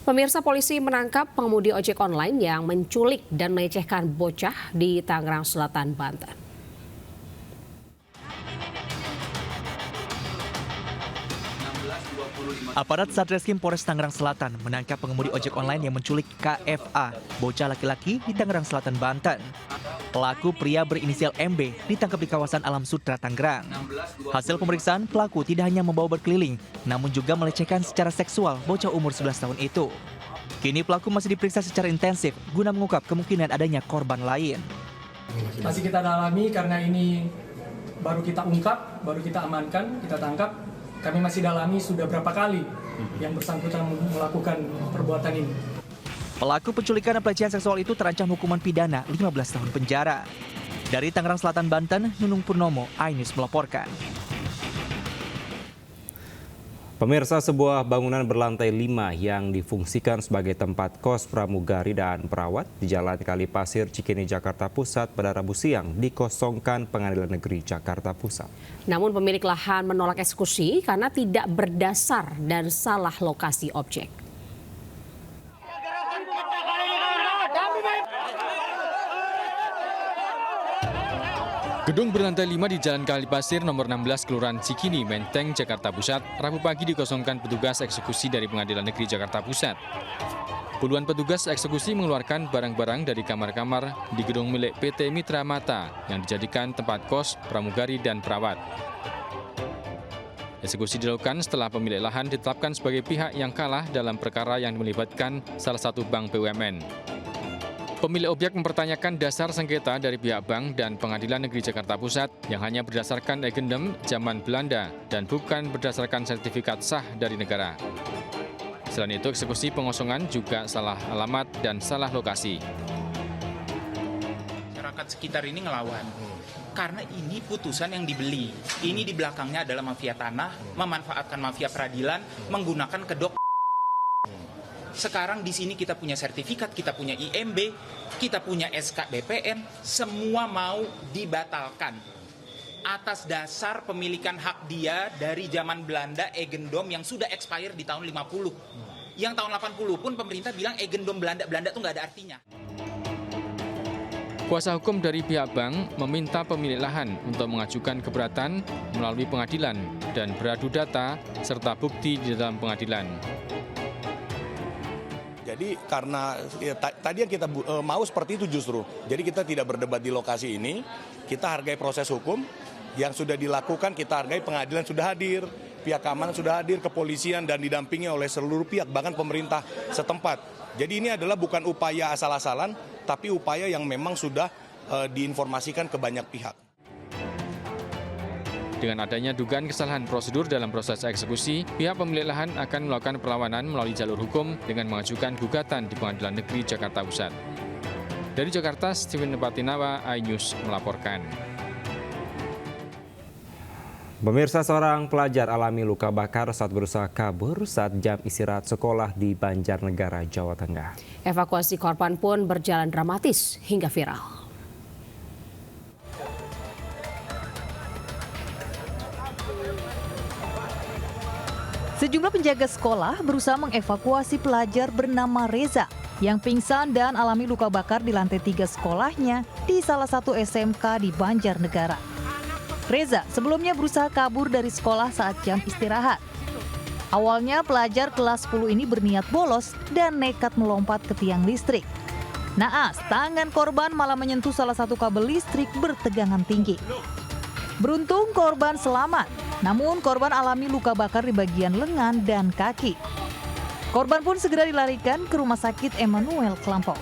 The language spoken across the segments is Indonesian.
Pemirsa, polisi menangkap pengemudi ojek online yang menculik dan melecehkan bocah di Tangerang Selatan, Banten. Aparat Satreskrim Polres Tangerang Selatan menangkap pengemudi ojek online yang menculik KFA, bocah laki-laki di Tangerang Selatan, Banten. Pelaku pria berinisial MB ditangkap di kawasan Alam Sutra, Tangerang. Hasil pemeriksaan, pelaku tidak hanya membawa berkeliling, namun juga melecehkan secara seksual bocah umur 11 tahun itu. Kini pelaku masih diperiksa secara intensif guna mengungkap kemungkinan adanya korban lain. Masih kita dalami karena ini baru kita ungkap, baru kita amankan, kita tangkap. Kami masih dalami sudah berapa kali yang bersangkutan melakukan perbuatan ini. Pelaku penculikan dan pelecehan seksual itu terancam hukuman pidana 15 tahun penjara. Dari Tangerang Selatan, Banten, Nunung Purnomo, iNews melaporkan. Pemirsa, sebuah bangunan berlantai 5 yang difungsikan sebagai tempat kos pramugari dan perawat di Jalan Kalipasir, Cikini, Jakarta Pusat pada Rabu siang dikosongkan Pengadilan Negeri Jakarta Pusat. Namun pemilik lahan menolak eksekusi karena tidak berdasar dan salah lokasi objek. Gedung berlantai 5 di Jalan Kalipasir nomor 16 Kelurahan Cikini, Menteng, Jakarta Pusat, Rabu pagi dikosongkan petugas eksekusi dari Pengadilan Negeri Jakarta Pusat. Puluhan petugas eksekusi mengeluarkan barang-barang dari kamar-kamar di gedung milik PT Mitra Mata yang dijadikan tempat kos, pramugari, dan perawat. Eksekusi dilakukan setelah pemilik lahan ditetapkan sebagai pihak yang kalah dalam perkara yang melibatkan salah satu bank BUMN. Pemilik objek mempertanyakan dasar sengketa dari pihak bank dan Pengadilan Negeri Jakarta Pusat yang hanya berdasarkan legendem zaman Belanda dan bukan berdasarkan sertifikat sah dari negara. Selain itu, eksekusi pengosongan juga salah alamat dan salah lokasi. Masyarakat sekitar ini ngelawan, karena ini putusan yang dibeli. Ini di belakangnya adalah mafia tanah, memanfaatkan mafia peradilan, menggunakan kedok. Sekarang di sini kita punya sertifikat, kita punya IMB, kita punya SK BPN, semua mau dibatalkan. Atas dasar pemilikan hak dia dari zaman Belanda, Eigendom yang sudah expire di tahun 50. Yang tahun 80 pun pemerintah bilang Eigendom Belanda tuh nggak ada artinya. Kuasa hukum dari pihak bank meminta pemilik lahan untuk mengajukan keberatan melalui pengadilan dan beradu data serta bukti di dalam pengadilan. Jadi karena tadi yang kita mau seperti itu justru. Jadi kita tidak berdebat di lokasi ini, kita hargai proses hukum yang sudah dilakukan, kita hargai pengadilan sudah hadir, pihak keamanan sudah hadir, kepolisian dan didampingi oleh seluruh pihak, bahkan pemerintah setempat. Jadi ini adalah bukan upaya asal-asalan, tapi upaya yang memang sudah diinformasikan ke banyak pihak. Dengan adanya dugaan kesalahan prosedur dalam proses eksekusi, pihak pemilik lahan akan melakukan perlawanan melalui jalur hukum dengan mengajukan gugatan di Pengadilan Negeri Jakarta Pusat. Dari Jakarta, Steven Nepatinawa, iNews melaporkan. Pemirsa, seorang pelajar alami luka bakar saat berusaha kabur saat jam istirahat sekolah di Banjarnegara, Jawa Tengah. Evakuasi korban pun berjalan dramatis hingga viral. Sejumlah penjaga sekolah berusaha mengevakuasi pelajar bernama Reza yang pingsan dan alami luka bakar di lantai 3 sekolahnya di salah satu SMK di Banjarnegara. Reza sebelumnya berusaha kabur dari sekolah saat jam istirahat. Awalnya pelajar kelas 10 ini berniat bolos dan nekat melompat ke tiang listrik. Naas, tangan korban malah menyentuh salah satu kabel listrik bertegangan tinggi. Beruntung korban selamat, namun korban alami luka bakar di bagian lengan dan kaki. Korban pun segera dilarikan ke Rumah Sakit Emmanuel Kelampok.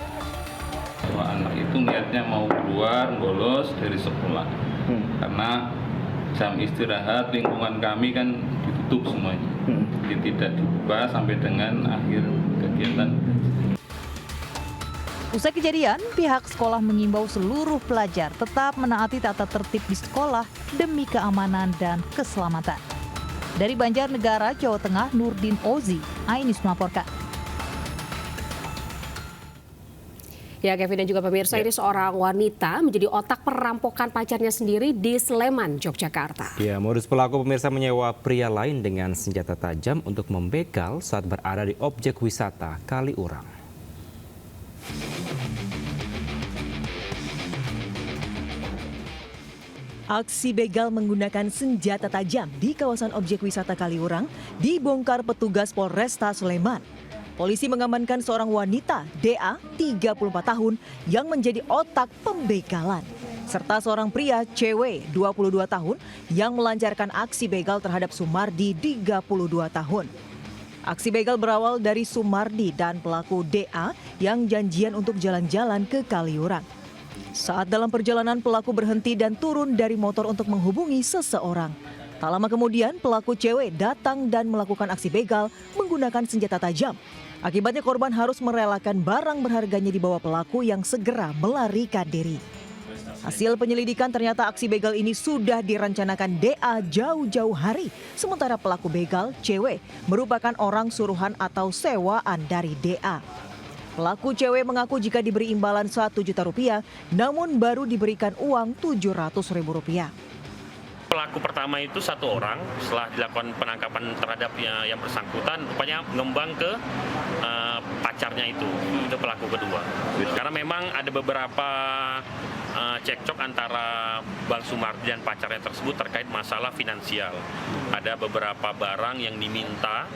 Anak itu niatnya mau keluar, bolos dari sekolah. Karena jam istirahat lingkungan kami kan ditutup semuanya. Jadi tidak dibuka sampai dengan akhir kegiatan. Usai kejadian, pihak sekolah mengimbau seluruh pelajar tetap menaati tata tertib di sekolah demi keamanan dan keselamatan. Dari Banjarnegara, Jawa Tengah, Nurdin Ozi, iNews melaporkan. Ya, Kevin dan juga pemirsa, ini seorang wanita menjadi otak perampokan pacarnya sendiri di Sleman, Yogyakarta. Ya, modus pelaku pemirsa menyewa pria lain dengan senjata tajam untuk membegal saat berada di objek wisata Kaliurang. Aksi begal menggunakan senjata tajam di kawasan objek wisata Kaliurang dibongkar petugas Polresta Sleman. Polisi mengamankan seorang wanita, DA, 34 tahun, yang menjadi otak pembegalan. Serta seorang pria, cewek, 22 tahun, yang melancarkan aksi begal terhadap Sumardi, 32 tahun. Aksi begal berawal dari Sumardi dan pelaku DA yang janjian untuk jalan-jalan ke Kaliurang. Saat dalam perjalanan, pelaku berhenti dan turun dari motor untuk menghubungi seseorang. Tak lama kemudian, pelaku cewek datang dan melakukan aksi begal menggunakan senjata tajam. Akibatnya korban harus merelakan barang berharganya di bawah pelaku yang segera melarikan diri. Hasil penyelidikan ternyata aksi begal ini sudah direncanakan DA jauh-jauh hari. Sementara pelaku begal, cewek, merupakan orang suruhan atau sewaan dari DA. Pelaku cewek mengaku jika diberi imbalan Rp1 juta, namun baru diberikan uang Rp700.000. Pelaku pertama itu satu orang, setelah dilakukan penangkapan terhadap yang bersangkutan, rupanya mengembang ke pacarnya itu pelaku kedua. Karena memang ada beberapa cekcok antara Bang Sumardi dan pacarnya tersebut terkait masalah finansial. Ada beberapa barang yang diminta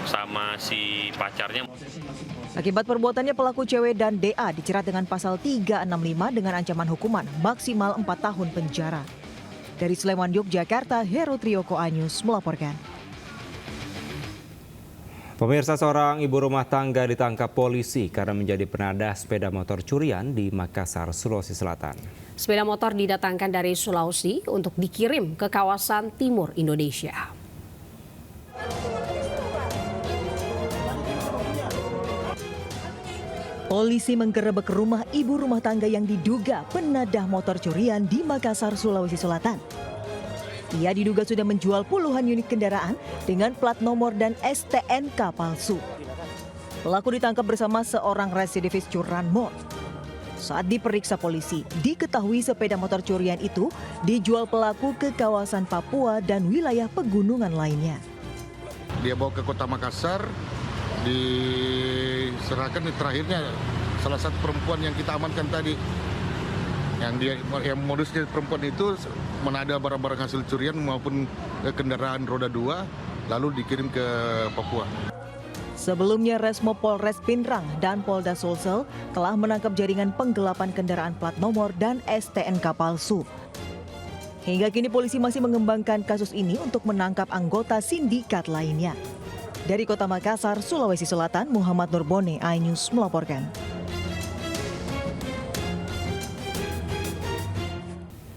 sama si pacarnya. Akibat perbuatannya, pelaku cewek dan DA dijerat dengan pasal 365 dengan ancaman hukuman maksimal 4 tahun penjara. Dari Sleman, Yogyakarta, Heru Trioko Anyus melaporkan. Pemirsa, seorang ibu rumah tangga ditangkap polisi karena menjadi penadah sepeda motor curian di Makassar, Sulawesi Selatan. Sepeda motor didatangkan dari Sulawesi untuk dikirim ke kawasan timur Indonesia. Polisi menggerebek rumah ibu rumah tangga yang diduga penadah motor curian di Makassar, Sulawesi Selatan. Ia diduga sudah menjual puluhan unit kendaraan dengan plat nomor dan STNK palsu. Pelaku ditangkap bersama seorang residivis curanmor. Saat diperiksa polisi, diketahui sepeda motor curian itu dijual pelaku ke kawasan Papua dan wilayah pegunungan lainnya. Dia bawa ke kota Makassar, diserahkan terakhirnya salah satu perempuan yang kita amankan tadi. Yang modusnya perempuan itu menada barang-barang hasil curian maupun kendaraan roda 2 lalu dikirim ke Papua. Sebelumnya Resmo Polres Pindrang dan Polda Sulsel telah menangkap jaringan penggelapan kendaraan plat nomor dan STNK palsu. Hingga kini polisi masih mengembangkan kasus ini untuk menangkap anggota sindikat lainnya. Dari Kota Makassar, Sulawesi Selatan, Muhammad Nurbone, iNews melaporkan.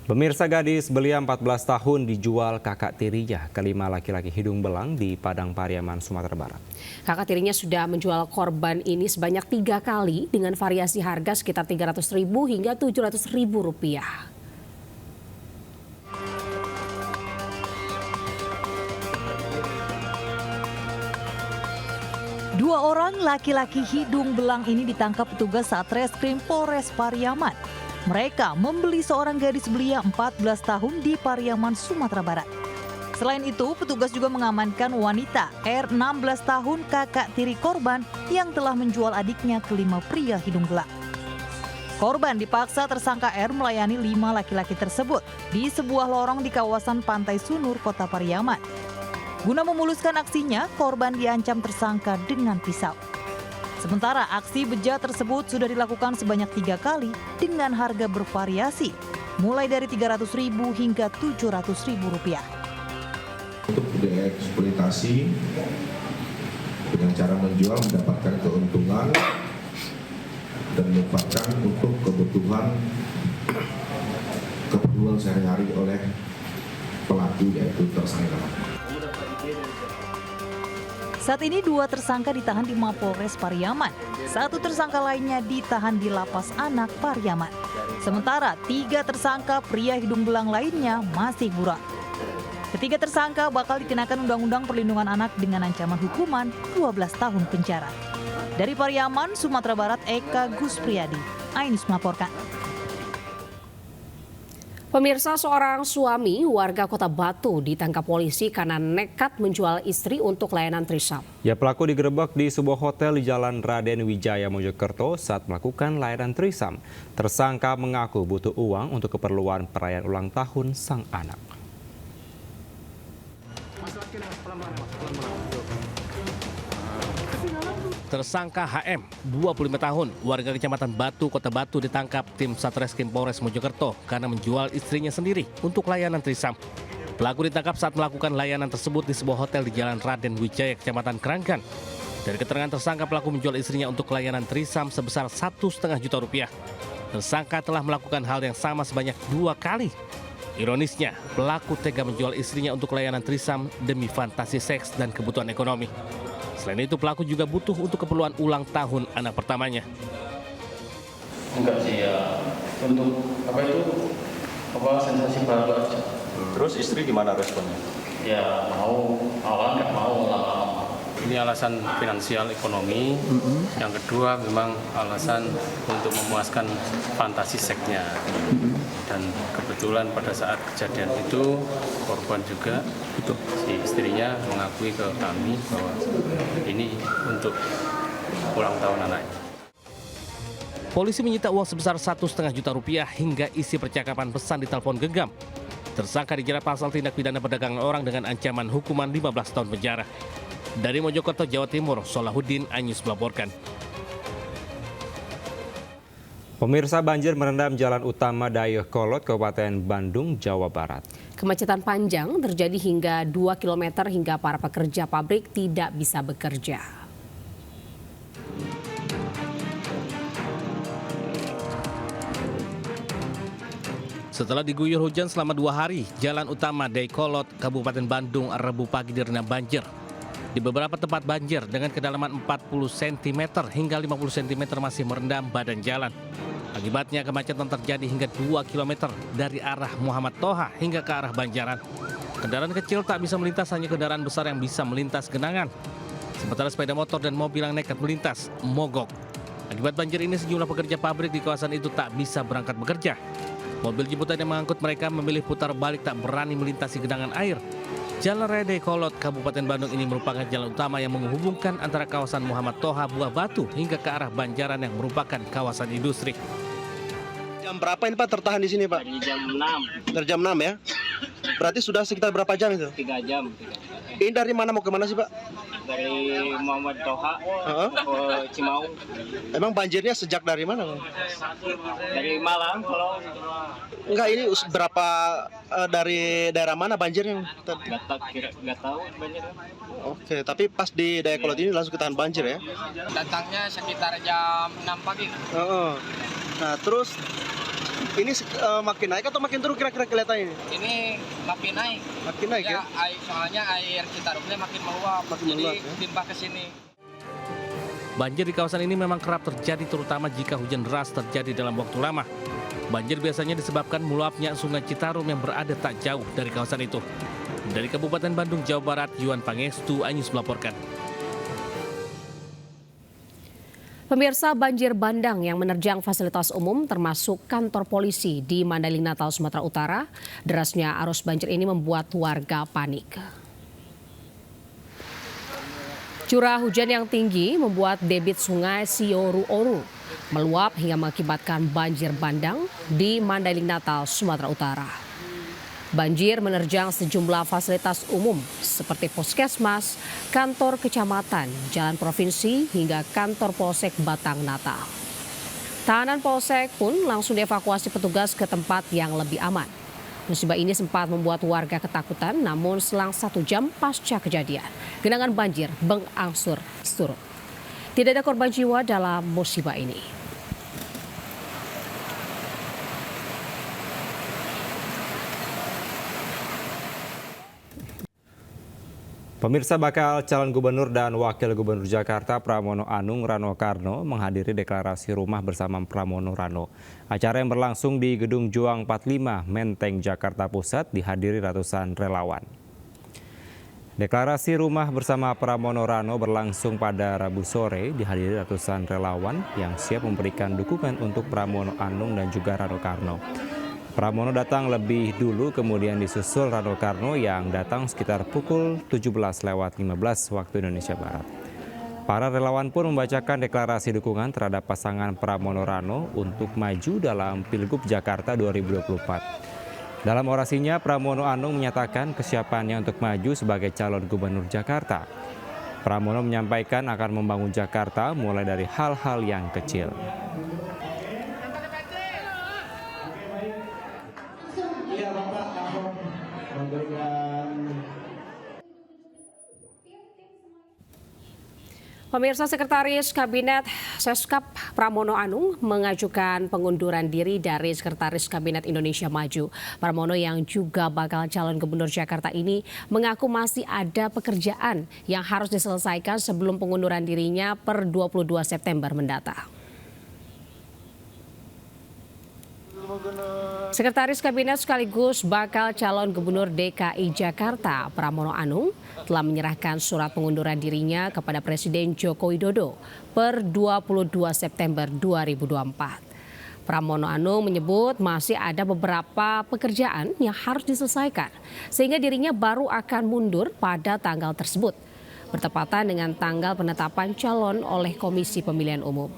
Pemirsa, gadis belia 14 tahun dijual kakak tirinya ke 5 laki-laki hidung belang di Padang Pariaman, Sumatera Barat. Kakak tirinya sudah menjual korban ini sebanyak 3 kali dengan variasi harga sekitar Rp300.000 hingga Rp700.000. Dua orang laki-laki hidung belang ini ditangkap petugas Satreskrim Polres Pariaman. Mereka membeli seorang gadis belia 14 tahun di Pariaman, Sumatera Barat. Selain itu, petugas juga mengamankan wanita R 16 tahun kakak tiri korban yang telah menjual adiknya ke 5 pria hidung belang. Korban dipaksa tersangka R melayani 5 laki-laki tersebut di sebuah lorong di kawasan Pantai Sunur, Kota Pariaman. Guna memuluskan aksinya, korban diancam tersangka dengan pisau. Sementara aksi bejat tersebut sudah dilakukan sebanyak 3 kali dengan harga bervariasi, mulai dari Rp300.000 hingga Rp700.000. Untuk dieksploitasi dengan cara menjual mendapatkan keuntungan dan memanfaatkan untuk kebutuhan sehari-hari oleh pelaku, yaitu tersangka. Saat ini 2 tersangka ditahan di Mapolres Pariaman. 1 tersangka lainnya ditahan di Lapas Anak Pariaman. Sementara 3 tersangka pria hidung belang lainnya masih buron. Ketiga tersangka bakal dikenakan Undang-Undang Perlindungan Anak dengan ancaman hukuman 12 tahun penjara. Dari Pariaman, Sumatera Barat, Eka Guspriyadi, Ainus melaporkan. Pemirsa, seorang suami warga Kota Batu ditangkap polisi karena nekat menjual istri untuk layanan trisam. Ya, pelaku digerebek di sebuah hotel di Jalan Raden Wijaya, Mojokerto saat melakukan layanan trisam. Tersangka mengaku butuh uang untuk keperluan perayaan ulang tahun sang anak. Tersangka HM, 25 tahun, warga Kecamatan Batu, Kota Batu ditangkap tim Satreskrim Polres Mojokerto karena menjual istrinya sendiri untuk layanan trisam. Pelaku ditangkap saat melakukan layanan tersebut di sebuah hotel di Jalan Raden Wijaya, Kecamatan Keranggan. Dari keterangan tersangka, pelaku menjual istrinya untuk layanan trisam sebesar Rp1,5 juta. Tersangka telah melakukan hal yang sama sebanyak 2 kali. Ironisnya, pelaku tega menjual istrinya untuk layanan trisam demi fantasi seks dan kebutuhan ekonomi. Selain itu, pelaku juga butuh untuk keperluan ulang tahun anak pertamanya. Enggak sih ya, untuk sensasi baru aja. Terus istri gimana responnya? Ya mau, awal nggak mau lama-lama. Ini alasan finansial ekonomi. Yang kedua memang alasan untuk memuaskan fantasi seksnya. Dan kebetulan pada saat kejadian itu korban juga si istrinya mengakui ke kami bahwa ini untuk ulang tahun anaknya. Polisi menyita uang sebesar Rp1,5 juta hingga isi percakapan pesan di telepon genggam. Tersangka dijerat pasal tindak pidana perdagangan orang dengan ancaman hukuman 15 tahun penjara. Dari Mojokerto, Jawa Timur, Solahuddin, Ainus melaporkan. Pemirsa, banjir merendam jalan utama Dayakolot, Kabupaten Bandung, Jawa Barat. Kemacetan panjang terjadi hingga 2 km hingga para pekerja pabrik tidak bisa bekerja. Setelah diguyur hujan selama 2 hari, jalan utama Dayakolot, Kabupaten Bandung, Rabu pagi direndam banjir. Di beberapa tempat banjir dengan kedalaman 40 cm hingga 50 cm masih merendam badan jalan. Akibatnya kemacetan terjadi hingga 2 km dari arah Muhammad Toha hingga ke arah Banjaran. Kendaraan kecil tak bisa melintas, hanya kendaraan besar yang bisa melintas genangan. Sementara sepeda motor dan mobil yang nekat melintas mogok. Akibat banjir ini, sejumlah pekerja pabrik di kawasan itu tak bisa berangkat bekerja. Mobil jemputan yang mengangkut mereka memilih putar balik, tak berani melintasi genangan air. Jalan Raya Dayakolot, Kabupaten Bandung ini merupakan jalan utama yang menghubungkan antara kawasan Muhammad Toha, Buah Batu hingga ke arah Banjaran yang merupakan kawasan industri. Jam berapa ini Pak tertahan di sini Pak? Dari jam 6. Dari jam 6 ya? Berarti sudah sekitar berapa jam itu? 3 jam. Ini dari mana mau ke mana sih Pak? Dari Muhammad Toha ke Cimaung. Emang banjirnya sejak dari mana Bang? Dari Malang kalau. Enggak, ini berapa dari daerah mana banjirnya? Nggak tahu banjirnya. Oke, tapi pas di Dayakolot ini langsung ketahan banjir ya? Datangnya sekitar jam 6 pagi. Nah terus ini makin naik atau makin turun kira-kira kelihatan ini? Ini makin naik. Makin naik ya? Soalnya air Citarumnya makin meluap. Jadi timbah ke sini. Banjir di kawasan ini memang kerap terjadi, terutama jika hujan deras terjadi dalam waktu lama. Banjir biasanya disebabkan meluapnya Sungai Citarum yang berada tak jauh dari kawasan itu. Dari Kabupaten Bandung, Jawa Barat, Yuan Pangestu, Ainus melaporkan. Pemirsa, banjir bandang yang menerjang fasilitas umum termasuk kantor polisi di Mandailing Natal, Sumatera Utara. Derasnya arus banjir ini membuat warga panik. Curah hujan yang tinggi membuat debit sungai Sioru-Oru meluap hingga mengakibatkan banjir bandang di Mandailing Natal, Sumatera Utara. Banjir menerjang sejumlah fasilitas umum seperti puskesmas, kantor kecamatan, jalan provinsi, hingga kantor Polsek Batang Natal. Tahanan Polsek pun langsung dievakuasi petugas ke tempat yang lebih aman. Musibah ini sempat membuat warga ketakutan, namun selang 1 jam pasca kejadian, genangan banjir berangsur surut. Tidak ada korban jiwa dalam musibah ini. Pemirsa, bakal calon gubernur dan wakil gubernur Jakarta Pramono Anung Rano Karno menghadiri deklarasi rumah bersama Pramono Rano. Acara yang berlangsung di Gedung Juang 45, Menteng, Jakarta Pusat dihadiri ratusan relawan. Deklarasi rumah bersama Pramono Rano berlangsung pada Rabu sore dihadiri ratusan relawan yang siap memberikan dukungan untuk Pramono Anung dan juga Rano Karno. Pramono datang lebih dulu, kemudian disusul Rano Karno yang datang sekitar pukul 17.15 waktu Indonesia Barat. Para relawan pun membacakan deklarasi dukungan terhadap pasangan Pramono Rano untuk maju dalam Pilgub Jakarta 2024. Dalam orasinya, Pramono Anung menyatakan kesiapannya untuk maju sebagai calon gubernur Jakarta. Pramono menyampaikan akan membangun Jakarta mulai dari hal-hal yang kecil. Pemirsa, Sekretaris Kabinet Seskap Pramono Anung mengajukan pengunduran diri dari Sekretaris Kabinet Indonesia Maju. Pramono yang juga bakal calon gubernur Jakarta ini mengaku masih ada pekerjaan yang harus diselesaikan sebelum pengunduran dirinya per 22 September mendatang. Sekretaris Kabinet sekaligus bakal calon gubernur DKI Jakarta Pramono Anung telah menyerahkan surat pengunduran dirinya kepada Presiden Joko Widodo per 22 September 2024. Pramono Anung menyebut masih ada beberapa pekerjaan yang harus diselesaikan sehingga dirinya baru akan mundur pada tanggal tersebut, bertepatan dengan tanggal penetapan calon oleh Komisi Pemilihan Umum.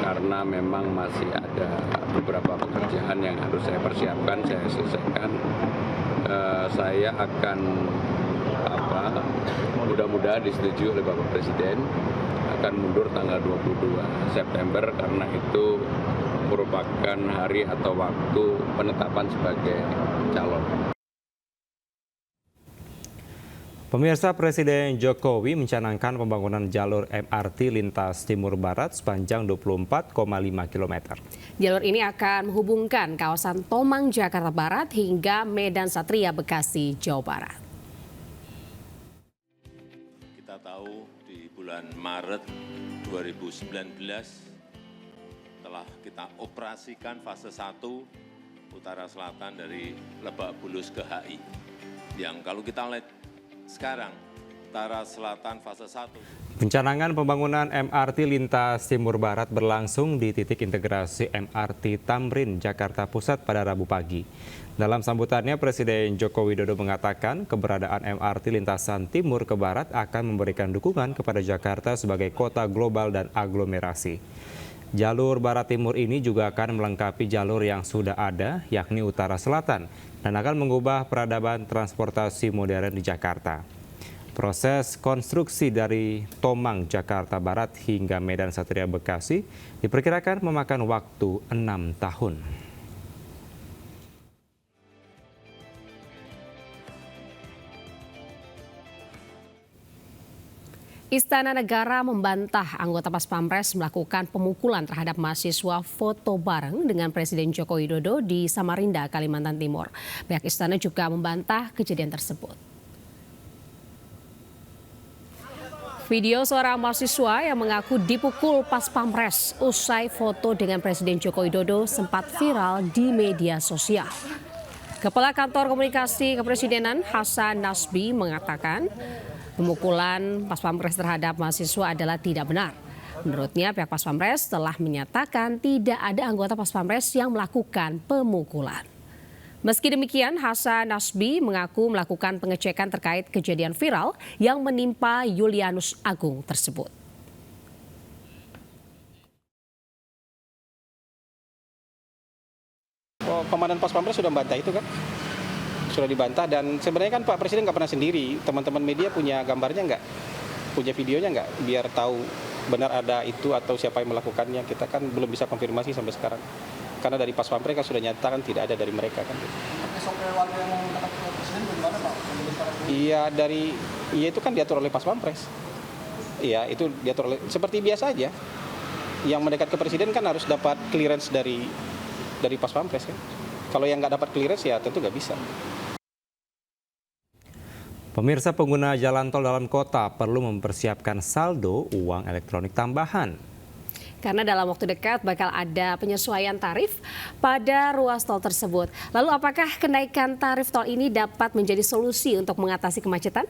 Karena memang masih ada beberapa pekerjaan yang harus saya persiapkan, saya selesaikan. Saya akan mudah-mudahan disetujui oleh Bapak Presiden akan mundur tanggal 22 September karena itu merupakan hari atau waktu penetapan sebagai calon. Pemirsa, Presiden Jokowi mencanangkan pembangunan jalur MRT lintas timur barat sepanjang 24,5 km. Jalur ini akan menghubungkan kawasan Tomang, Jakarta Barat hingga Medan Satria, Bekasi, Jawa Barat. Kita tahu di bulan Maret 2019 telah kita operasikan fase 1 utara selatan dari Lebak Bulus ke HI. Yang kalau kita lihat sekarang, utara selatan fase 1. Pencanangan pembangunan MRT lintas timur barat berlangsung di titik integrasi MRT Tamrin, Jakarta Pusat pada Rabu pagi. Dalam sambutannya, Presiden Joko Widodo mengatakan keberadaan MRT lintasan timur ke barat akan memberikan dukungan kepada Jakarta sebagai kota global dan aglomerasi. Jalur barat timur ini juga akan melengkapi jalur yang sudah ada, yakni utara selatan, dan akan mengubah peradaban transportasi modern di Jakarta. Proses konstruksi dari Tomang, Jakarta Barat hingga Medan Satria, Bekasi diperkirakan memakan waktu 6 tahun. Istana Negara membantah anggota Pas Pampres melakukan pemukulan terhadap mahasiswa foto bareng dengan Presiden Joko Widodo di Samarinda, Kalimantan Timur. Pihak istana juga membantah kejadian tersebut. Video seorang mahasiswa yang mengaku dipukul Pas Pampres usai foto dengan Presiden Joko Widodo sempat viral di media sosial. Kepala Kantor Komunikasi Kepresidenan Hasan Nasbi mengatakan pemukulan Pas Pampres terhadap mahasiswa adalah tidak benar. Menurutnya, pihak Pas Pampres telah menyatakan tidak ada anggota Pas Pampres yang melakukan pemukulan. Meski demikian, Hasan Nasbi mengaku melakukan pengecekan terkait kejadian viral yang menimpa Yulianus Agung tersebut. Komandan Pas Pampres sudah membantah itu kan? Sudah dibantah, dan sebenarnya kan Pak Presiden nggak pernah sendiri. Teman-teman media punya gambarnya nggak? Punya videonya nggak? Biar tahu benar ada itu atau siapa yang melakukannya. Kita kan belum bisa konfirmasi sampai sekarang. Karena dari Pas Pampres kan sudah nyatakan tidak ada dari mereka kan. Iya, itu kan diatur oleh Pas Pampres. Iya, itu diatur oleh, seperti biasa aja. Yang mendekat ke Presiden kan harus dapat clearance dari Pas Pampres kan. Kalau yang nggak dapat clearance ya tentu nggak bisa. Pemirsa, pengguna jalan tol dalam kota perlu mempersiapkan saldo uang elektronik tambahan. karena dalam waktu dekat bakal ada penyesuaian tarif pada ruas tol tersebut. Lalu apakah kenaikan tarif tol ini dapat menjadi solusi untuk mengatasi kemacetan?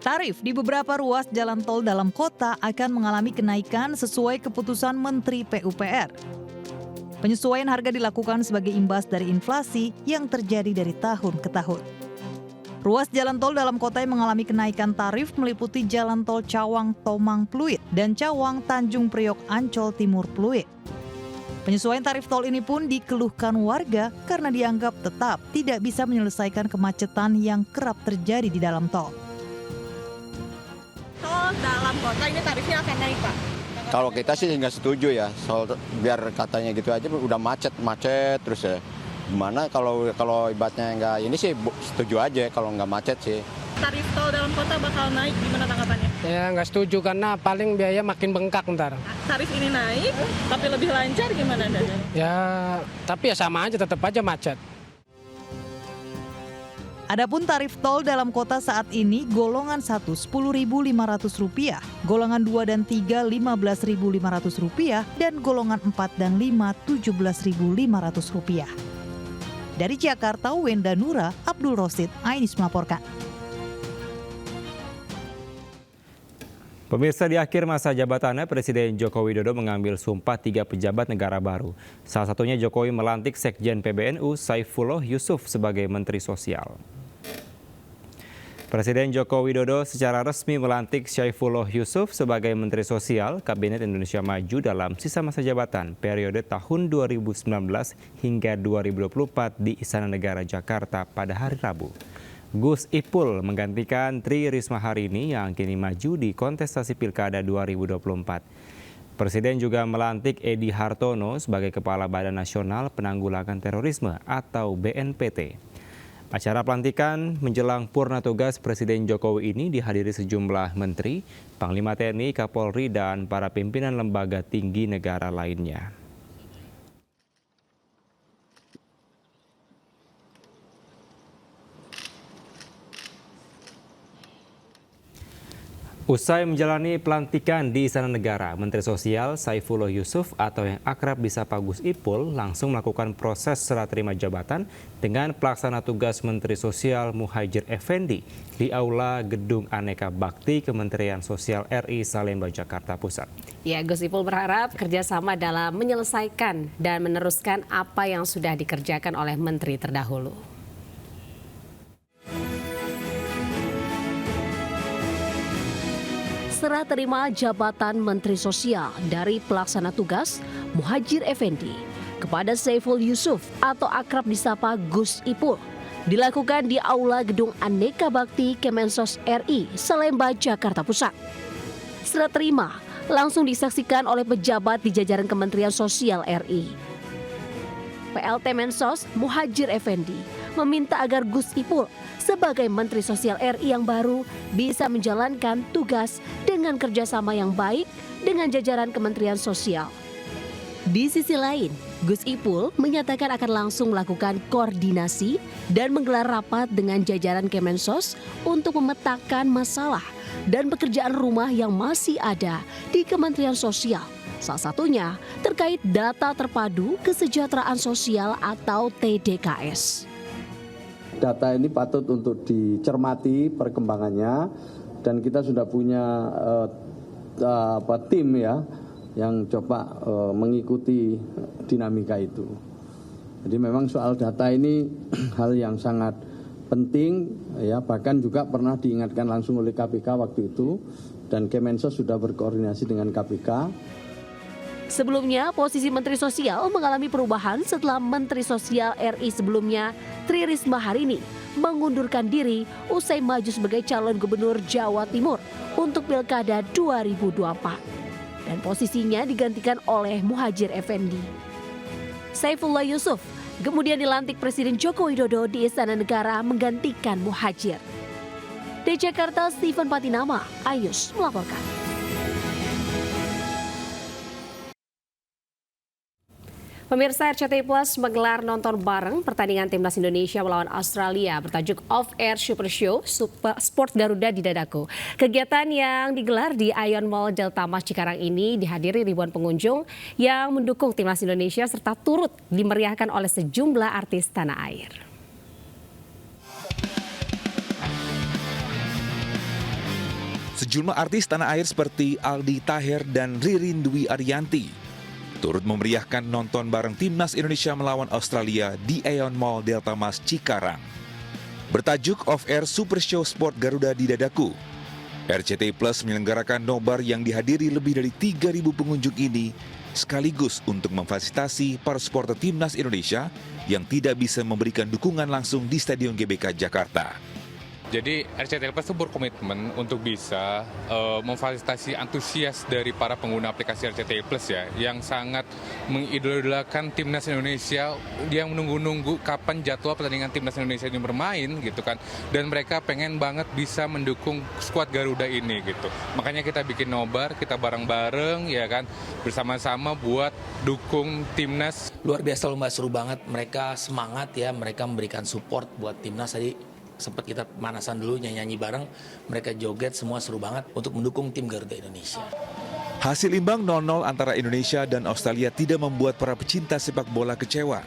Tarif di beberapa ruas jalan tol dalam kota akan mengalami kenaikan sesuai keputusan Menteri PUPR. Penyesuaian harga dilakukan sebagai imbas dari inflasi yang terjadi dari tahun ke tahun. Ruas jalan tol dalam kota yang mengalami kenaikan tarif meliputi jalan tol Cawang Tomang Pluit dan Cawang Tanjung Priok Ancol Timur Pluit. Penyesuaian tarif tol ini pun dikeluhkan warga karena dianggap tetap tidak bisa menyelesaikan kemacetan yang kerap terjadi di dalam tol. Tol dalam kota ini tarifnya akan naik, Pak? Kalau kita sih nggak setuju ya, soal biar katanya gitu aja udah macet terus ya. Gimana kalau ibaratnya nggak ini sih setuju aja kalau nggak macet sih. Tarif tol dalam kota bakal naik, gimana tanggapannya? Ya nggak setuju karena paling biaya makin bengkak ntar. Tarif ini naik, tapi lebih lancar gimana Dada? Ya, tapi ya sama aja, tetap aja macet. Adapun tarif tol dalam kota saat ini golongan 1 Rp10.500, golongan 2 dan 3 Rp15.500 dan golongan 4 dan 5 Rp17.500. Dari Jakarta, Wenda Nura, Abdul Rosid, Ainis melaporkan. Pemirsa, di akhir masa jabatannya, Presiden Joko Widodo mengambil sumpah 3 pejabat negara baru. Salah satunya Jokowi melantik Sekjen PBNU Saifullah Yusuf sebagai Menteri Sosial. Presiden Joko Widodo secara resmi melantik Saifullah Yusuf sebagai Menteri Sosial Kabinet Indonesia Maju dalam sisa masa jabatan periode tahun 2019 hingga 2024 di Istana Negara Jakarta pada hari Rabu. Gus Ipul menggantikan Tri Risma hari ini yang kini maju di kontestasi Pilkada 2024. Presiden juga melantik Edi Hartono sebagai Kepala Badan Nasional Penanggulangan Terorisme atau BNPT. Acara pelantikan menjelang purna tugas Presiden Jokowi ini dihadiri sejumlah menteri, Panglima TNI, Kapolri, dan para pimpinan lembaga tinggi negara lainnya. Usai menjalani pelantikan di Istana Negara, Menteri Sosial Saifullah Yusuf atau yang akrab disapa Gus Ipul langsung melakukan proses serah terima jabatan dengan pelaksana tugas Menteri Sosial Muhadjir Effendi di Aula Gedung Aneka Bakti Kementerian Sosial RI Salemba, Jakarta Pusat. Ya, Gus Ipul berharap kerjasama dalam menyelesaikan dan meneruskan apa yang sudah dikerjakan oleh menteri terdahulu. Serah terima jabatan Menteri Sosial dari pelaksana tugas Muhadjir Effendi kepada Saiful Yusuf atau akrab disapa Gus Ipul dilakukan di Aula Gedung Aneka Bakti Kemensos RI Salemba, Jakarta Pusat. Serah terima langsung disaksikan oleh pejabat di jajaran Kementerian Sosial RI. PLT Mensos Muhadjir Effendi meminta agar Gus Ipul sebagai Menteri Sosial RI yang baru bisa menjalankan tugas dengan kerjasama yang baik dengan jajaran Kementerian Sosial. Di sisi lain, Gus Ipul menyatakan akan langsung melakukan koordinasi dan menggelar rapat dengan jajaran Kemensos untuk memetakan masalah dan pekerjaan rumah yang masih ada di Kementerian Sosial. Salah satunya terkait data terpadu kesejahteraan sosial atau TDKS. Data ini patut untuk dicermati perkembangannya dan kita sudah punya tim ya yang coba mengikuti dinamika itu. Jadi memang soal data ini hal yang sangat penting ya, bahkan juga pernah diingatkan langsung oleh KPK waktu itu dan Kemensos sudah berkoordinasi dengan KPK. Sebelumnya, posisi Menteri Sosial mengalami perubahan setelah Menteri Sosial RI sebelumnya, Tri Risma hari ini, mengundurkan diri usai maju sebagai calon gubernur Jawa Timur untuk Pilkada 2024. Dan posisinya digantikan oleh Muhadjir Effendi. Saifullah Yusuf kemudian dilantik Presiden Joko Widodo di Istana Negara menggantikan Muhadjir. Di Jakarta, Steven Patinama, Ayus melaporkan. Pemirsa, RCTI Plus menggelar nonton bareng pertandingan Timnas Indonesia melawan Australia bertajuk Off Air Super Show Sport Garuda di Dadaku. Kegiatan yang digelar di Ion Mall Delta Mas Cikarang ini dihadiri ribuan pengunjung yang mendukung Timnas Indonesia serta turut dimeriahkan oleh sejumlah artis tanah air. Sejumlah artis tanah air seperti Aldi Taher dan Ririn Dwi Ariyanti turut memeriahkan nonton bareng Timnas Indonesia melawan Australia di Aeon Mall Delta Mas Cikarang. Bertajuk Off Air Super Show Sport Garuda di Dadaku, RCTI Plus menyelenggarakan nobar yang dihadiri lebih dari 3.000 pengunjung ini sekaligus untuk memfasilitasi para supporter Timnas Indonesia yang tidak bisa memberikan dukungan langsung di Stadion GBK Jakarta. Jadi RCTI Plus itu berkomitmen untuk bisa memfasilitasi antusias dari para pengguna aplikasi RCTI Plus ya, yang sangat mengidolakan Timnas Indonesia, yang menunggu-nunggu kapan jadwal pertandingan Timnas Indonesia ini bermain gitu kan, dan mereka pengen banget bisa mendukung skuad Garuda ini gitu. Makanya kita bikin nobar, kita bareng-bareng ya kan, bersama-sama buat dukung Timnas. Luar biasa lomba, seru banget, mereka semangat ya, mereka memberikan support buat Timnas. Tadi sempat kita pemanasan dulu, nyanyi bareng, mereka joget, semua seru banget untuk mendukung tim Garuda Indonesia. Hasil imbang 0-0 antara Indonesia dan Australia tidak membuat para pecinta sepak bola kecewa.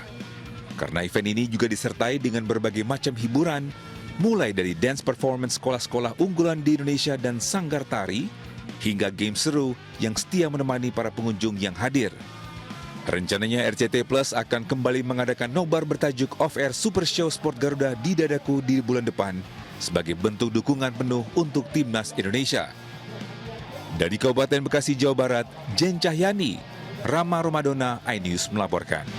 Karena event ini juga disertai dengan berbagai macam hiburan, mulai dari dance performance sekolah-sekolah unggulan di Indonesia dan sanggar tari, hingga game seru yang setia menemani para pengunjung yang hadir. Rencananya RCTI Plus akan kembali mengadakan nobar bertajuk Off Air Super Show Sport Garuda di Dadaku di bulan depan sebagai bentuk dukungan penuh untuk Timnas Indonesia. Dari Kabupaten Bekasi, Jawa Barat, Jen Cahyani, Rama Romadona, iNews melaporkan.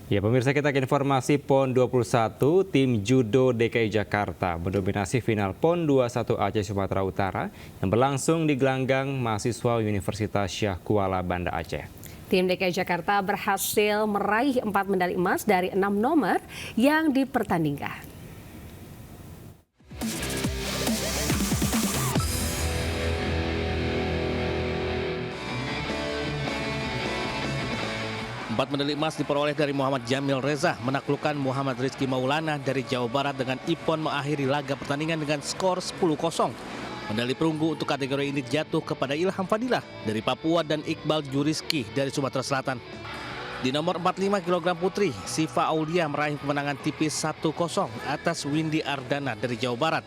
Ya pemirsa, kita ke informasi PON 21, tim Judo DKI Jakarta mendominasi final PON 21 Aceh Sumatera Utara yang berlangsung di gelanggang mahasiswa Universitas Syah Kuala Banda Aceh. Tim DKI Jakarta berhasil meraih 4 medali emas dari 6 nomor yang dipertandingkan. Empat medali emas diperoleh dari Muhammad Jamil Reza menaklukkan Muhammad Rizky Maulana dari Jawa Barat dengan iPon mengakhiri laga pertandingan dengan skor 10-0. Medali perunggu untuk kategori ini jatuh kepada Ilham Fadilah dari Papua dan Iqbal Juriski dari Sumatera Selatan. Di nomor 45 kg putri, Siva Aulia meraih kemenangan tipis 1-0 atas Windy Ardana dari Jawa Barat.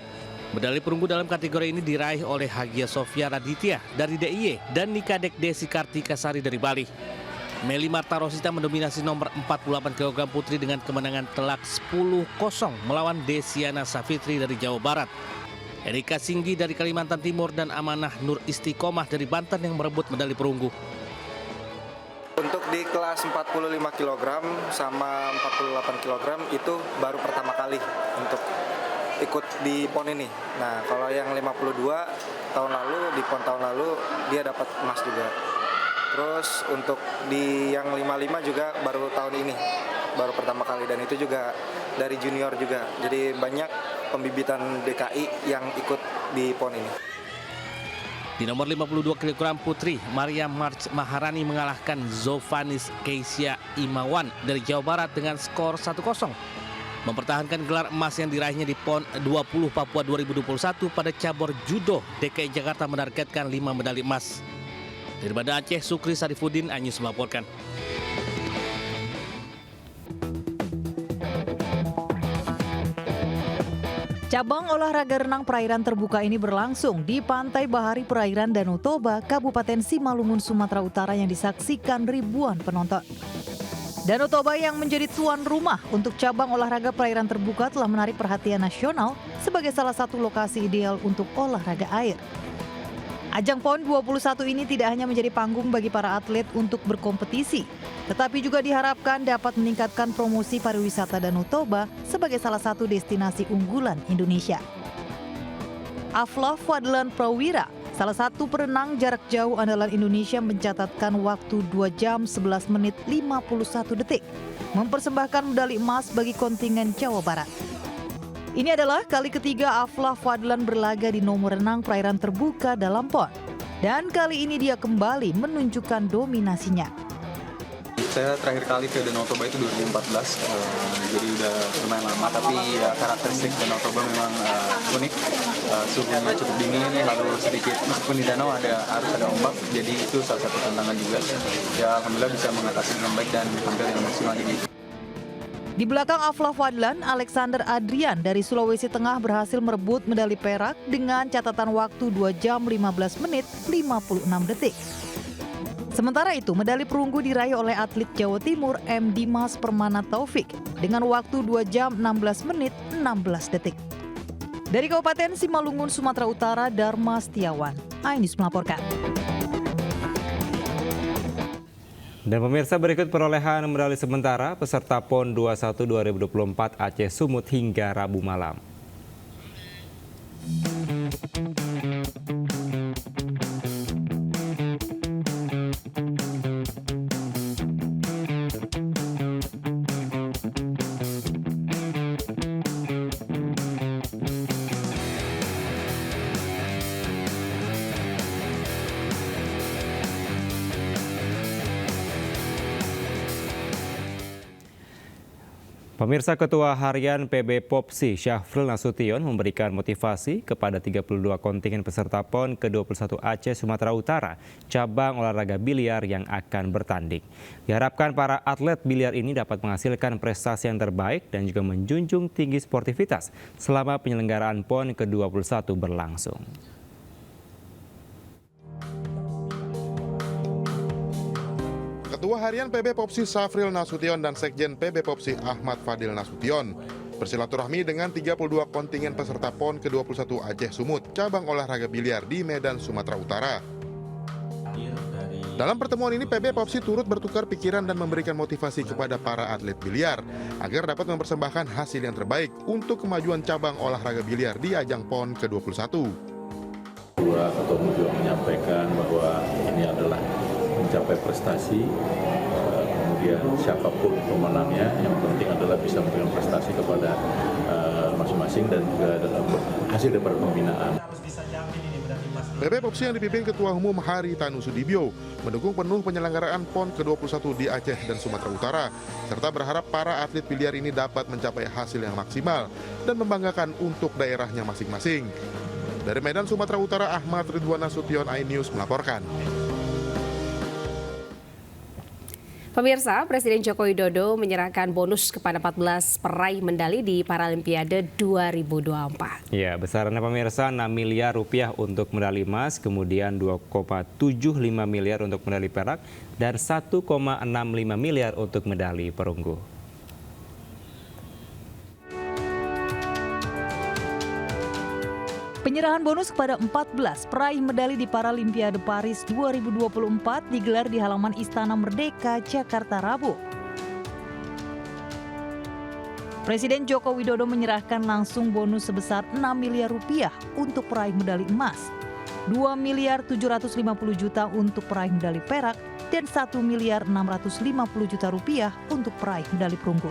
Medali perunggu dalam kategori ini diraih oleh Hagia Sofia Raditya dari DIY dan Nikadek Desi Kartikasari dari Bali. Meli Marta Rosita mendominasi nomor 48 kg putri dengan kemenangan telak 10-0 melawan Desiana Safitri dari Jawa Barat. Erika Singgi dari Kalimantan Timur dan Amanah Nur Istiqomah dari Banten yang merebut medali perunggu. Untuk di kelas 45 kg sama 48 kg itu baru pertama kali untuk ikut di PON ini. Nah, kalau yang 52 tahun lalu, di PON tahun lalu dia dapat emas juga. Terus untuk di yang 55 juga baru tahun ini, baru pertama kali, dan itu juga dari junior juga. Jadi banyak pembibitan DKI yang ikut di PON ini. Di nomor 52 kg putri, Maria March Maharani mengalahkan Zovanis Keisha Imawan dari Jawa Barat dengan skor 1-0. Mempertahankan gelar emas yang diraihnya di PON 20 Papua 2021 pada cabur judo, DKI Jakarta menargetkan 5 medali emas. Dari Banda Aceh, Sukri Sarifudin, iNews melaporkan. Cabang olahraga renang perairan terbuka ini berlangsung di Pantai Bahari Perairan Danau Toba, Kabupaten Simalungun, Sumatera Utara yang disaksikan ribuan penonton. Danau Toba yang menjadi tuan rumah untuk cabang olahraga perairan terbuka telah menarik perhatian nasional sebagai salah satu lokasi ideal untuk olahraga air. Ajang PON 21 ini tidak hanya menjadi panggung bagi para atlet untuk berkompetisi, tetapi juga diharapkan dapat meningkatkan promosi pariwisata Danau Toba sebagai salah satu destinasi unggulan Indonesia. Afla Fadlan Prawira, salah satu perenang jarak jauh andalan Indonesia, mencatatkan waktu 2 jam 11 menit 51 detik, mempersembahkan medali emas bagi kontingen Jawa Barat. Ini adalah kali ketiga Afla Fadlan berlaga di nomor renang perairan terbuka dalam PON. Dan kali ini dia kembali menunjukkan dominasinya. Saya terakhir kali ke Danau Toba itu 2014, jadi udah lumayan lama. Tapi ya karakteristik Danau Toba memang unik, suhunya cukup dingin, lalu sedikit meskipun di danau harus ada ombak, jadi itu salah satu tantangan juga. Ya alhamdulillah bisa mengatasi dengan baik dan tampil dengan maksimal di sini. Di belakang Afla Fadlan, Alexander Adrian dari Sulawesi Tengah berhasil merebut medali perak dengan catatan waktu 2 jam 15 menit 56 detik. Sementara itu, medali perunggu diraih oleh atlet Jawa Timur M. Dimas Permana Taufik dengan waktu 2 jam 16 menit 16 detik. Dari Kabupaten Simalungun, Sumatera Utara, Dharma Setiawan, iNews melaporkan. Dan pemirsa, berikut perolehan medali sementara peserta PON 21 2024 Aceh Sumut hingga Rabu malam. Pemirsa, Ketua Harian PB Popsi Syafril Nasution memberikan motivasi kepada 32 kontingen peserta PON ke-21 Aceh Sumatera Utara cabang olahraga biliar yang akan bertanding. Diharapkan para atlet biliar ini dapat menghasilkan prestasi yang terbaik dan juga menjunjung tinggi sportivitas selama penyelenggaraan PON ke-21 berlangsung. Ketua Harian PB Popsi Syafril Nasution dan Sekjen PB Popsi Ahmad Fadil Nasution bersilaturahmi dengan 32 kontingen peserta PON ke-21 Aceh Sumut cabang olahraga biliar di Medan, Sumatera Utara. Dalam pertemuan ini, PB Popsi turut bertukar pikiran dan memberikan motivasi kepada para atlet biliar agar dapat mempersembahkan hasil yang terbaik untuk kemajuan cabang olahraga biliar di ajang PON ke-21. Ketua Umum juga menyampaikan bahwa ini adalah mencapai prestasi, kemudian siapapun pemenangnya, yang penting adalah bisa memberikan prestasi kepada masing-masing dan juga hasil daripada pembinaan. PB Popsi yang dipimpin Ketua Umum Hari Tanu Sudibyo mendukung penuh penyelenggaraan PON ke-21 di Aceh dan Sumatera Utara, serta berharap para atlet biliar ini dapat mencapai hasil yang maksimal dan membanggakan untuk daerahnya masing-masing. Dari Medan, Sumatera Utara, Ahmad Ridwan Nasution, iNews melaporkan. Pemirsa, Presiden Joko Widodo menyerahkan bonus kepada 14 peraih medali di Paralimpiade 2024. Ya, besarannya pemirsa 6 miliar rupiah untuk medali emas, kemudian 2,75 miliar untuk medali perak, dan 1,65 miliar untuk medali perunggu. Penyerahan bonus kepada 14 peraih medali di Paralimpiade Paris 2024 digelar di halaman Istana Merdeka, Jakarta, Rabu. Presiden Joko Widodo menyerahkan langsung bonus sebesar 6 miliar rupiah untuk peraih medali emas, 2 miliar 750 juta untuk peraih medali perak, dan 1 miliar 650 juta rupiah untuk peraih medali perunggu.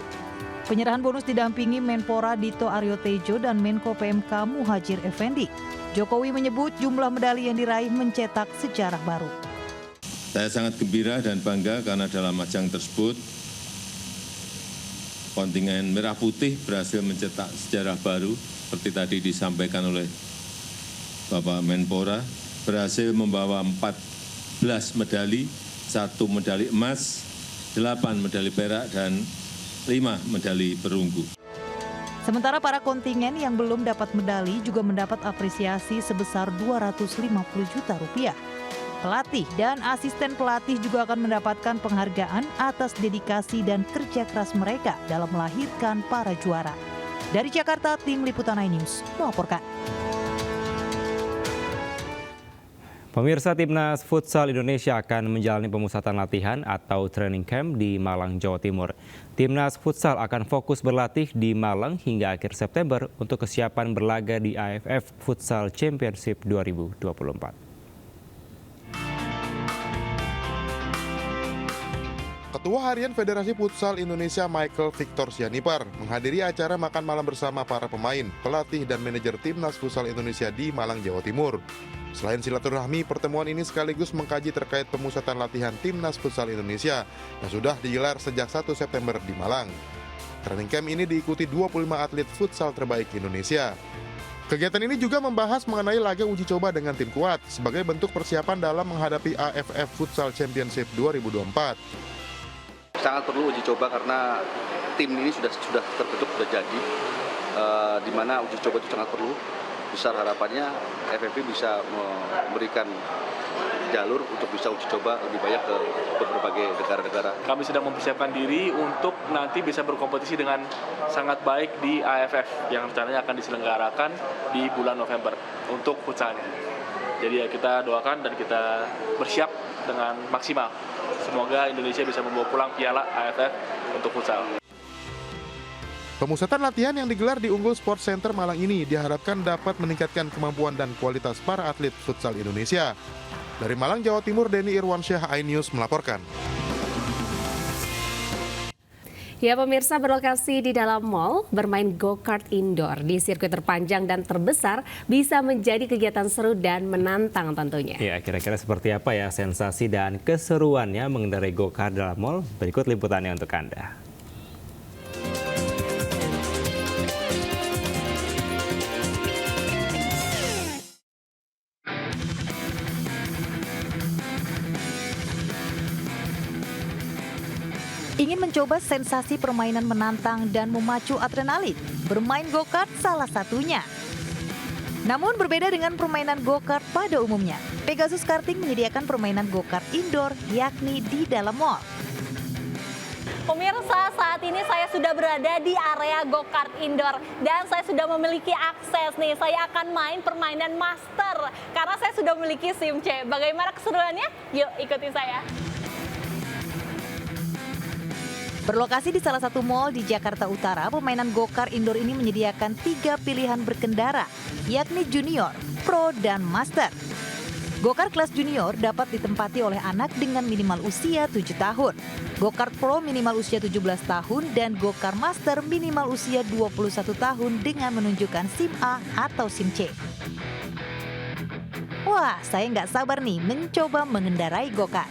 Penyerahan bonus didampingi Menpora Dito Aryo Tejo dan Menko PMK Muhadjir Effendi. Jokowi menyebut jumlah medali yang diraih mencetak sejarah baru. Saya sangat gembira dan bangga karena dalam ajang tersebut kontingen Merah Putih berhasil mencetak sejarah baru seperti tadi disampaikan oleh Bapak Menpora, berhasil membawa 14 medali, 1 medali emas, 8 medali perak, dan 5 medali perunggu. Sementara para kontingen yang belum dapat medali juga mendapat apresiasi sebesar 250 juta rupiah. Pelatih dan asisten pelatih juga akan mendapatkan penghargaan atas dedikasi dan kerja keras mereka dalam melahirkan para juara. Dari Jakarta, Tim Liputan iNews melaporkan. Pemirsa, Timnas Futsal Indonesia akan menjalani pemusatan latihan atau training camp di Malang, Jawa Timur. Timnas Futsal akan fokus berlatih di Malang hingga akhir September untuk kesiapan berlaga di AFF Futsal Championship 2024. Ketua Harian Federasi Futsal Indonesia Michael Victor Sianipar menghadiri acara makan malam bersama para pemain, pelatih, dan manajer Timnas Futsal Indonesia di Malang, Jawa Timur. Selain silaturahmi, pertemuan ini sekaligus mengkaji terkait pemusatan latihan Timnas Futsal Indonesia yang sudah digelar sejak 1 September di Malang. Training camp ini diikuti 25 atlet futsal terbaik Indonesia. Kegiatan ini juga membahas mengenai laga uji coba dengan tim kuat sebagai bentuk persiapan dalam menghadapi AFF Futsal Championship 2024. Sangat perlu uji coba karena tim ini sudah terbentuk, sudah jadi, di mana uji coba itu sangat perlu. Besar harapannya FFP bisa memberikan jalur untuk bisa uji coba lebih banyak ke berbagai negara-negara. Kami sedang mempersiapkan diri untuk nanti bisa berkompetisi dengan sangat baik di AFF yang rencananya akan diselenggarakan di bulan November untuk futsalnya. Jadi ya kita doakan dan kita bersiap dengan maksimal. Semoga Indonesia bisa membawa pulang piala AFF untuk futsal. Pemusatan latihan yang digelar di Unggul Sports Center Malang ini diharapkan dapat meningkatkan kemampuan dan kualitas para atlet futsal Indonesia. Dari Malang, Jawa Timur, Denny Irwansyah, iNews melaporkan. Ya pemirsa, berlokasi di dalam mall, bermain go-kart indoor di sirkuit terpanjang dan terbesar bisa menjadi kegiatan seru dan menantang tentunya. Ya, kira-kira seperti apa ya sensasi dan keseruannya mengendarai go-kart dalam mall? Berikut liputannya untuk Anda. Ingin mencoba sensasi permainan menantang dan memacu adrenalin? Bermain go-kart salah satunya. Namun berbeda dengan permainan go-kart pada umumnya, Pegasus Karting menyediakan permainan go-kart indoor yakni di dalam mall. Pemirsa, saat ini saya sudah berada di area go-kart indoor dan saya sudah memiliki akses nih. Saya akan main permainan master karena saya sudah memiliki SIM C. Bagaimana keseruannya? Yuk ikuti saya. Berlokasi di salah satu mal di Jakarta Utara, permainan go-kart indoor ini menyediakan 3 pilihan berkendara, yakni junior, pro, dan master. Go-kart kelas junior dapat ditempati oleh anak dengan minimal usia 7 tahun. Go-kart pro minimal usia 17 tahun dan go-kart master minimal usia 21 tahun dengan menunjukkan SIM A atau SIM C. Wah, saya nggak sabar nih mencoba mengendarai go-kart.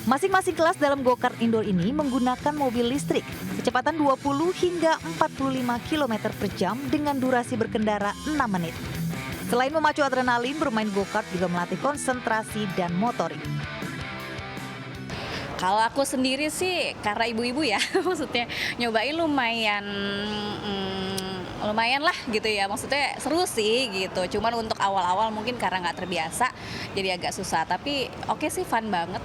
Masing-masing kelas dalam go-kart indoor ini menggunakan mobil listrik kecepatan 20 hingga 45 km per jam dengan durasi berkendara 6 menit. Selain memacu adrenalin, bermain go-kart juga melatih konsentrasi dan motorik. Kalau aku sendiri sih karena ibu-ibu ya, maksudnya nyobain lumayan lah gitu ya, maksudnya seru sih gitu. Cuman untuk awal-awal mungkin karena nggak terbiasa jadi agak susah, tapi oke sih, fun banget.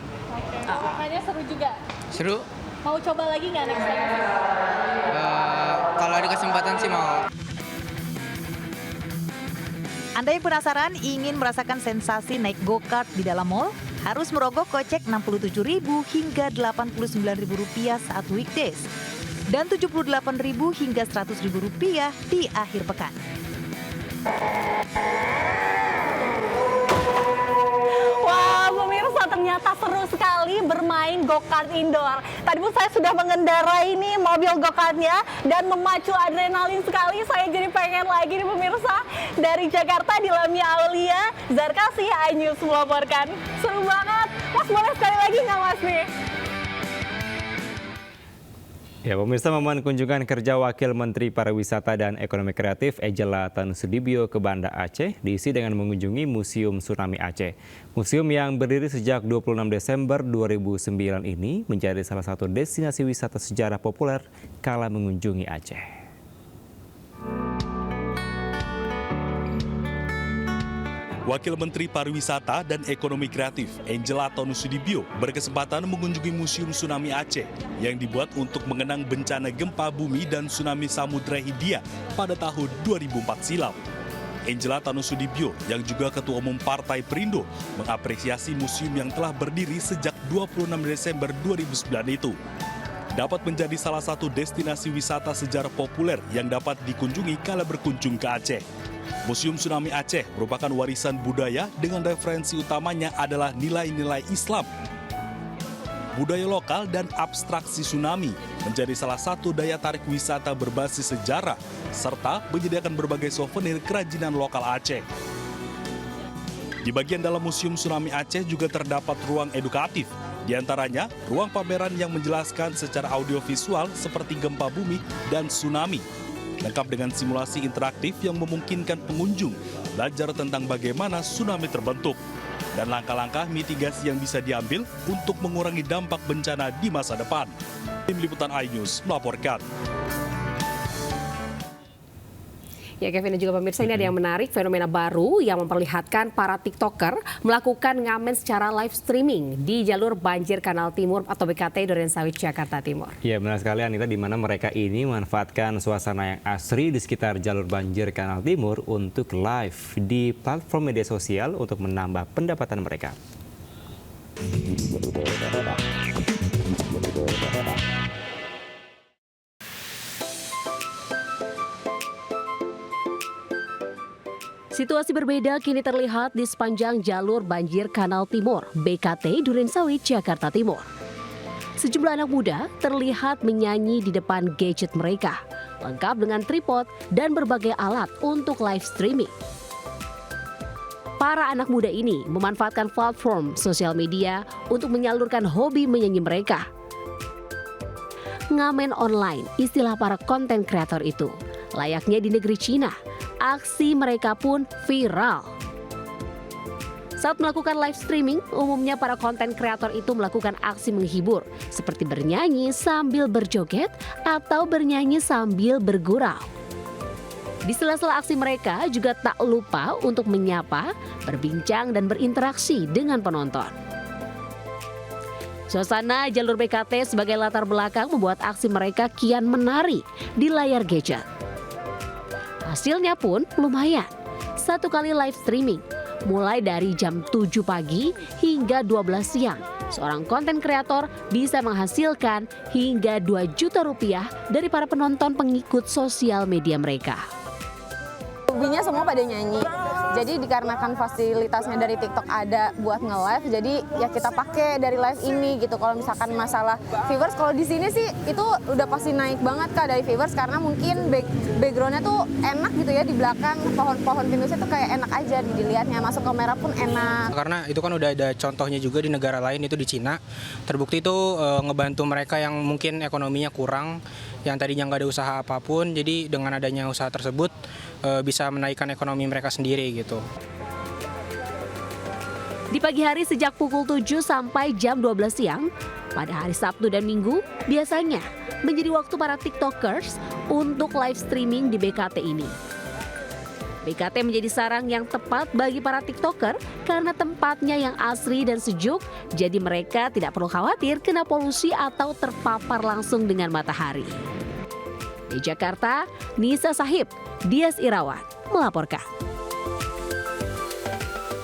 Makanya seru juga. Seru. Mau coba lagi nggak next time? Kalau ada kesempatan sih mau. Anda yang penasaran ingin merasakan sensasi naik go-kart di dalam mall? Harus merogoh kocek Rp67.000 hingga Rp89.000 saat weekdays dan Rp78.000 hingga Rp100.000 di akhir pekan. Wah, pemirsa, ternyata seru sekali bermain go-kart indoor. Tadi pun saya sudah mengendarai ini mobil go-kartnya dan memacu adrenalin sekali. Saya jadi pengen lagi nih pemirsa. Dari Jakarta, Dilamia Aulia, Zarkasi, iNews melaporkan. Seru banget. Mas, boleh sekali lagi nggak Mas nih? Ya, pemirsa, momen kunjungan kerja Wakil Menteri Pariwisata dan Ekonomi Kreatif Ejela Tanusudibio ke Banda Aceh diisi dengan mengunjungi Museum Tsunami Aceh. Museum yang berdiri sejak 26 Desember 2009 ini menjadi salah satu destinasi wisata sejarah populer kala mengunjungi Aceh. Wakil Menteri Pariwisata dan Ekonomi Kreatif Ejela Tanusudibio berkesempatan mengunjungi Museum Tsunami Aceh yang dibuat untuk mengenang bencana gempa bumi dan tsunami Samudra Hindia pada tahun 2004 silam. Ejela Tanusudibio yang juga Ketua Umum Partai Perindo mengapresiasi museum yang telah berdiri sejak 26 Desember 2009 itu dapat menjadi salah satu destinasi wisata sejarah populer yang dapat dikunjungi kala berkunjung ke Aceh. Museum Tsunami Aceh merupakan warisan budaya dengan referensi utamanya adalah nilai-nilai Islam. Budaya lokal dan abstraksi tsunami menjadi salah satu daya tarik wisata berbasis sejarah serta menyediakan berbagai souvenir kerajinan lokal Aceh. Di bagian dalam Museum Tsunami Aceh juga terdapat ruang edukatif. Di antaranya, ruang pameran yang menjelaskan secara audiovisual seperti gempa bumi dan tsunami. Lengkap dengan simulasi interaktif yang memungkinkan pengunjung belajar tentang bagaimana tsunami terbentuk dan langkah-langkah mitigasi yang bisa diambil untuk mengurangi dampak bencana di masa depan. Tim Liputan iNews melaporkan. Ya Kevin dan juga pemirsa, ini ada yang menarik, fenomena baru yang memperlihatkan para TikToker melakukan ngamen secara live streaming di jalur banjir Kanal Timur atau BKT Durensawit, Jakarta Timur. Ya benar sekali Anita, di mana mereka ini memanfaatkan suasana yang asri di sekitar jalur banjir Kanal Timur untuk live di platform media sosial untuk menambah pendapatan mereka. Situasi berbeda kini terlihat di sepanjang jalur banjir Kanal Timur, BKT Durensawit, Jakarta Timur. Sejumlah anak muda terlihat menyanyi di depan gadget mereka, lengkap dengan tripod dan berbagai alat untuk live streaming. Para anak muda ini memanfaatkan platform sosial media untuk menyalurkan hobi menyanyi mereka. Ngamen online, istilah para konten kreator itu, layaknya di negeri Cina. Aksi mereka pun viral. Saat melakukan live streaming, umumnya para konten kreator itu melakukan aksi menghibur, seperti bernyanyi sambil berjoget atau bernyanyi sambil bergurau. Di sela-sela aksi mereka juga tak lupa untuk menyapa, berbincang dan berinteraksi dengan penonton. Suasana jalur BKT sebagai latar belakang membuat aksi mereka kian menari di layar gadget. Hasilnya pun lumayan. Satu kali live streaming, mulai dari jam 7 pagi hingga 12 siang, seorang konten kreator bisa menghasilkan hingga 2 juta rupiah dari para penonton pengikut sosial media mereka. Hobinya semua pada nyanyi, jadi dikarenakan fasilitasnya dari TikTok ada buat nge-live, jadi ya kita pakai dari live ini gitu. Kalau misalkan masalah viewers, kalau di sini sih itu udah pasti naik banget Kak dari viewers, karena mungkin backgroundnya tuh enak gitu ya, di belakang pohon-pohon pinusnya tuh kayak enak aja dilihatnya, masuk kamera pun enak. Karena itu kan udah ada contohnya juga di negara lain, itu di Cina. Terbukti itu ngebantu mereka yang mungkin ekonominya kurang, yang tadinya nggak ada usaha apapun, jadi dengan adanya usaha tersebut bisa menaikkan ekonomi mereka sendiri gitu. Di pagi hari sejak pukul 7 sampai jam 12 siang, pada hari Sabtu dan Minggu biasanya menjadi waktu para TikTokers untuk live streaming di BKT ini. BKT menjadi sarang yang tepat bagi para TikToker karena tempatnya yang asri dan sejuk, jadi mereka tidak perlu khawatir kena polusi atau terpapar langsung dengan matahari. Di Jakarta, Nisa Sahib, Dias Irawan melaporkan.